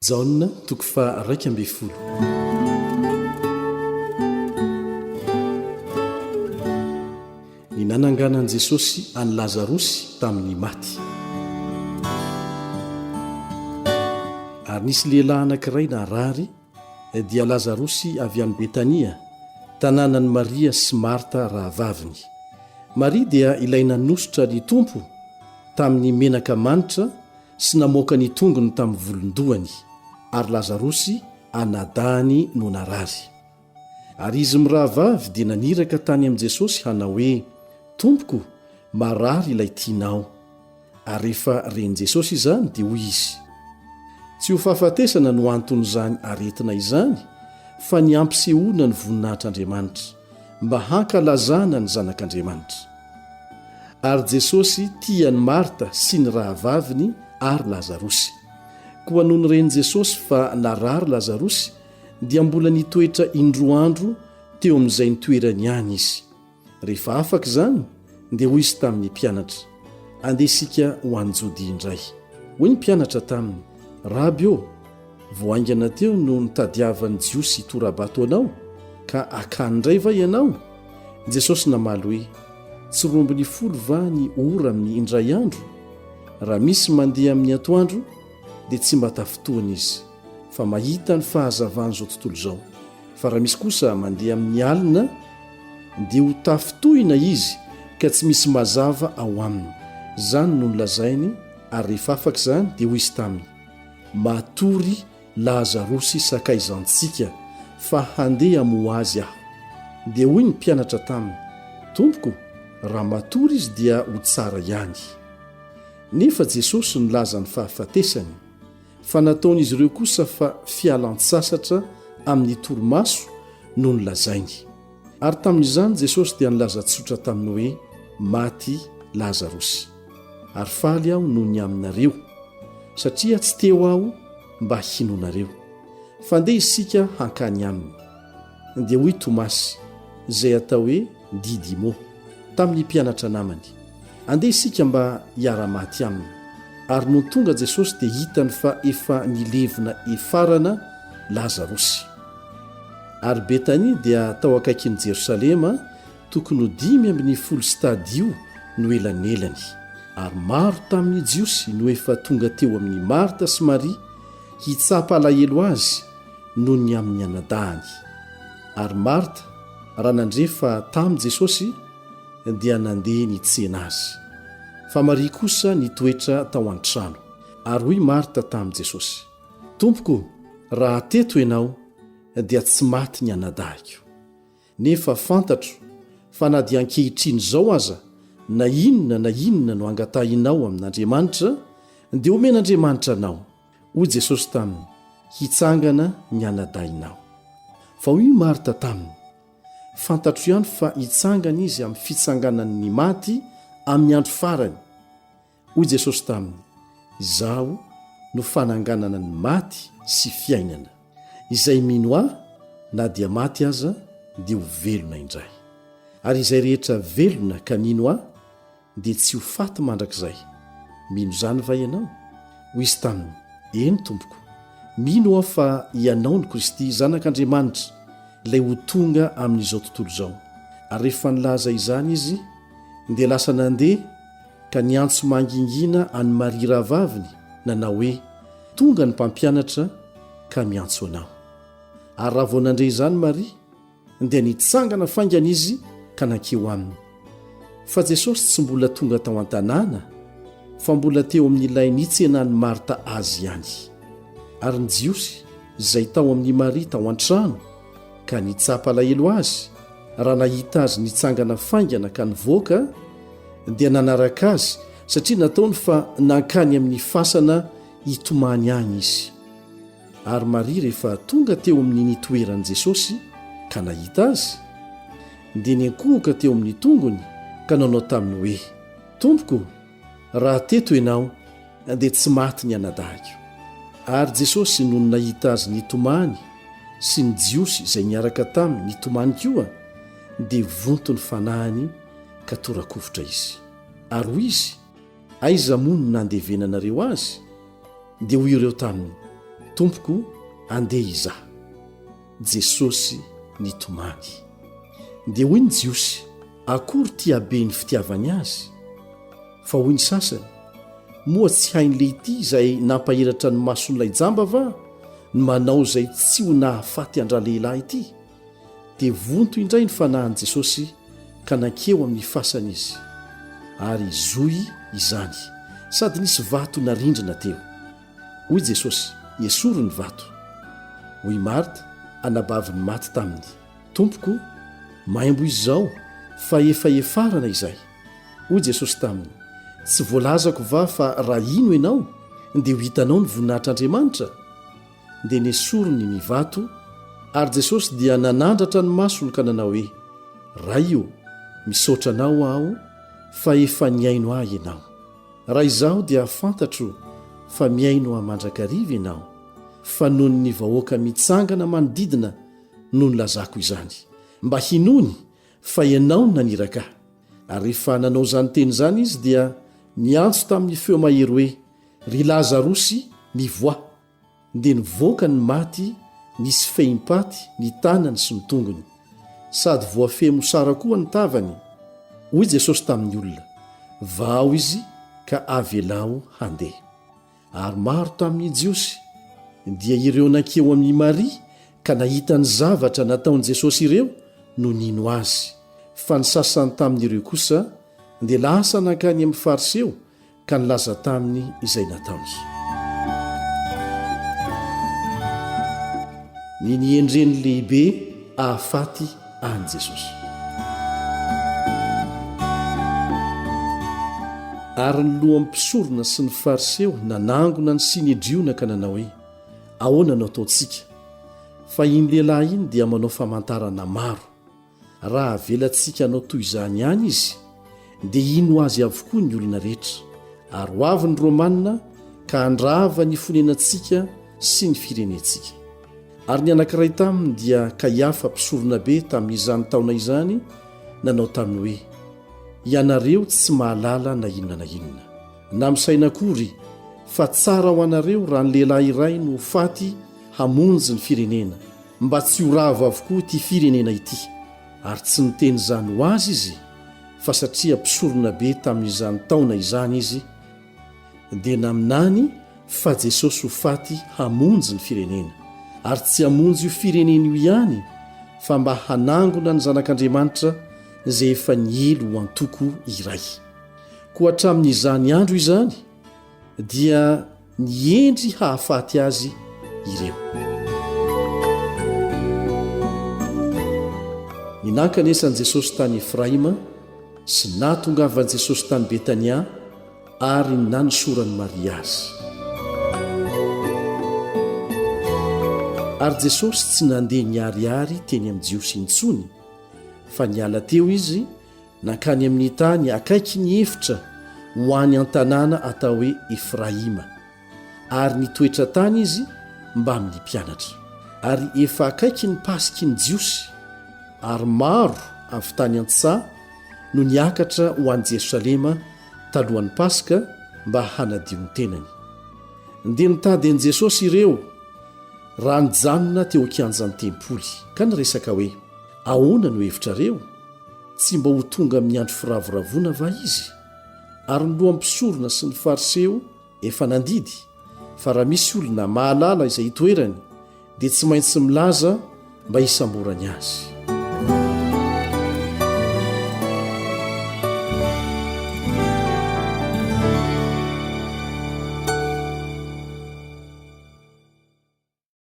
jaona toko fa 1 ny nananganan'i jesosy any lazarosy tamin'ny maty. Ary nisy lehilahy anankiray narary dia lazarosy avy any betania, tanànan'i maria sy marta rahavaviny. Maria dia ilay nanositra ny tompo tamin'ny menaka manitra sy namoaka ny tongony tamin'ny volondohany, ary lazarosy anadahany no narary. Ary izy mirahavavy dia naniraka tany amin'i jesosy hanao hoe, tompoko, marary ilay tianao. Ary rehefa reny jesosy izany dia hoy izy, tsy ho fahafatesana no anton'izany aretina izany, fa ny ampisehoana ny voninahitr'Andriamanitra, mba hankalazana ny zanak'Andriamanitra. Ary Jesosy tia ny Marta sy ny rahavaviny ary Lazarosy. Koa noho ny reny Jesosy fa narary Lazarosy, dia mbola nitoetra indroa andro teo amin'izay nitoerany ihany izy. Rehefa afaka izany, dia hoy izy tamin'ny mpianatra, andeha isika ho any Jodia indray. Hoy ny mpianatra taminy, Rabi, vao aingana teo no nitadiavan'ny Jiosy tora-bato anao, ka akany indray va ianao? Jesosy namaly hoe, tsy rombiny 10 va ny ora amin'ny indray andro? Raha misy mandeha amin'ny atoandro, dia tsy mba tafotoana izy, fa mahita ny fahazavana izao tontolo izao. Fa raha misy kosa mandeha amin'ny alina, dia ho tafotohina izy, ka tsy misy mazava ao aminy. Zany no nolazainy, ary rehefa afaka izany dia hoy izy taminy, matory Lazarosy sakaizantsika, fa handeha mo azy aho. Dia hoy ny mpianatra taminy, tompoko, raha matory izy dia ho tsara ihany. Nefa Jesosy nilaza ny fahafatesany, fa nataon'izy ireo kosa fa fialan-tsasatra amin'ny torimaso no nilazainy. Ary tamin'izany Jesosy dia nilaza tsotra taminy hoe, maty Lazarosy. Ary faly aho noho ny aminareo, satria tsy teo aho mba hinonareo, fa ndeha isika hankany aminy. Dia hoy Tomasy, izay atao hoe Didimo, tamin'ny mpianatra namany, andeha isika mba hiara-maty aminy. Ary no tonga Jesosy dia hitany fa efa nilevina efarana Lazarosy. Ary Betania dia tao akaikin'i Jerosalema, tokony ho 5 stadio no elanelany. Ary maro tamin'ny Jiosy no efa tonga teo amin'ny Marta sy Maria hitsapa alahelo azy noho ny amin'ny anadahany. Ary Marta, raha nandrefa tamin'i Jesosy, dia nandeha nitsena azy. Fa Maria kosa nitoetra tao an-trano. Ary hoy Marta tamin'i Jesosy, tompoko, raha teto ianao, dia tsy maty ny anadahiko. Nefa fantatro fa na dia ankehitriny izao aza, na inona no angatahinao amin'Andriamanitra, dia omen'Andriamanitra anao. Hoy Jesosy taminy, hitsangana ny anadahinao. Fa hoy Marta taminy, fantatro ihany fa hitsangana izy amin'ny fitsanganan'ny maty amin'ny andro farany. Hoy Jesosy taminy, izaho no fananganana ny maty sy fiainana. Izay mino aho, na dia maty aza, dia ho velona indray. Ary izay rehetra velona ka mino aho, dia tsy ho faty mandrakizay. Mino zany va ianao? Hoy izy taminy, eny tompoko, mino aho fa ianao ny Kristy, zanak'Andriamanitra, ilay ho tonga amin'izao tontolo izao. Ary rehefa nilaza izany izy, dia lasa nandeha ka niantso mangingina any Maria rahavaviny, nanao hoe, tonga ny mpampianatra ka miantso anao. Ary raha vao nandre izany Maria, dia nitsangana faingana izy ka nankeo aminy. Fa Jesosy tsy mbola tonga tao an-tanàna, fa mbola teo amin'ilay nitsenan'ny Marta azy ihany. Ary ny Jiosy izay tao amin'ny Maria tao an-trano ka nitsapa alahelo azy, raha nahita azy nitsangana faingana ka nivoaka, dia nanaraka azy, satria nataony fa nankany amin'ny fasana hitomany any izy. Ary Maria rehefa tonga teo amin'ny nitoeran'i Jesosy ka nahita azy, dia niankohoka teo amin'ny tongony ka nanao taminy hoe, tompoko, raha teto ianao, dia tsy maty ny anadahiko. Ary Jesosy noho ny nahita azy nitomany sy ny Jiosy izay niaraka taminy nitomany koa, dia vonto ny fanahiny ka torakofotra izy. Ary hoy izy, aiza moa no nandevenanareo azy? Dia hoy ireo taminy, tompoko andeha izaho jesosy nitomany dia hoy ny jiosy akory tiabe ny fitiavany azy fa hoy ny sasany moa tsy hain'le ity izay nampahiratra ny mason'ilay jamba va ny manao izay tsy ho nahafaty andra lehilahy ity dia vonto indray ny fanahiny jesosy ka nankeo amin'ny fasana izy ary zoy izany sady nisy vato narindrina teo hoy jesosy esoro ny vato hoy marta anabaviny maty taminy tompoko maimbo izy zao fa efa efarana izay hoy jesosy taminy tsy voalazako va fa raha ino ianao dia ho hitanao ny voninahitr'Andriamanitra dia nesorony ny vato ary jesosy dia nanandratra ny masony ka nanao hoe raha io misaotra anao aho fa efa niaino ahy ianao raha izaho dia fantatro fa miaino amandrakariva ianao fa noho ny vahoaka mitsangana manodidina no nylazako izany mba hinony fa ianao naniraka ary rehefa nanao izany teny izany izy dia niantso tamin'ny feo mahery hoe ry lazarosy mivoa dia nivoaka ny maty nisy fehimpaty ny tanany sy ny tongony sady voafemo sara koa ny tavany hoy jesosy tamin'ny olona vao izy ka avelao handeha ary maro tamin'ny jiosy dia ireo nankeo amin'ny Maria ka nahita ny zavatra nataon'i Jesosy ireo no nino azy fa ny sasany tamin'ireo kosa dia lasa nankany amin'ny fariseo ka nilaza taminy izay nataony ny niendreny lehibe ahafaty any Jesosy ary ny lohan'ny mpisorona sy ny fariseo nanangona ny Sinedriona ka nanao hoe ahoana no ataontsika fa iny lehilahy iny dia manao famantarana maro raha avelantsika anao toy izany ihany izy dia ino azy avokoa ny olona rehetra ary ho avy ny Romanina ka handrava ny fonenantsika sy ny firenentsika ary ny anankiray taminy dia Kaiafa mpisorona be tamin'izany taona izany nanao taminy hoe ianareo tsy mahalala na inona na inona na misaina kory fa tsara ho anareo raha ny lehilahy iray no faty hamonjy ny firenena mba tsy ho ravo avokoa ity firenena ity ary tsy niteny izany ho azy izy fa satria mpisorona be tamin'izany taona izany izy dia naminany fa Jesosy ho faty hamonjy ny firenena ary tsy hamonjy io firenena io ihany fa mba hanangona ny zanak'Andriamanitra izay efa nielo ho antoko iray koa hatramin'izany andro izany dia niendry hahafaty azy ireo ninankanesan'i Jesosy tany Efraima sy nahatongavan'i Jesosy tany Betania ary nanosorany Maria azy ary Jesosy tsy nandeha niariary teny amin'ny jiosy intsony fa niala teo izy nankany amin'ny tany akaiky ny efitra ho any an-tanàna atao hoe Efraima ary nitoetra tany izy mba amin'ny mpianatra ary efa akaiky ny pasiky ny jiosy ary maro avy tany an-tsaha no niakatra ho an'i Jerosalema talohan'ny Paska mba hanadio ny tenany dia nitady an'i Jesosy ireo raha nijanona teo an-kianjan'ny tempoly ka niresaka hoe ahoana no hevitrareo tsy mba ho tonga amin'ny andro firavoravona va izy ary ny lohampisorona sy ny fariseo efa nandidy fa raha misy olona mahalala izay hitoerany dia tsy maintsy milaza mba hisamborany azy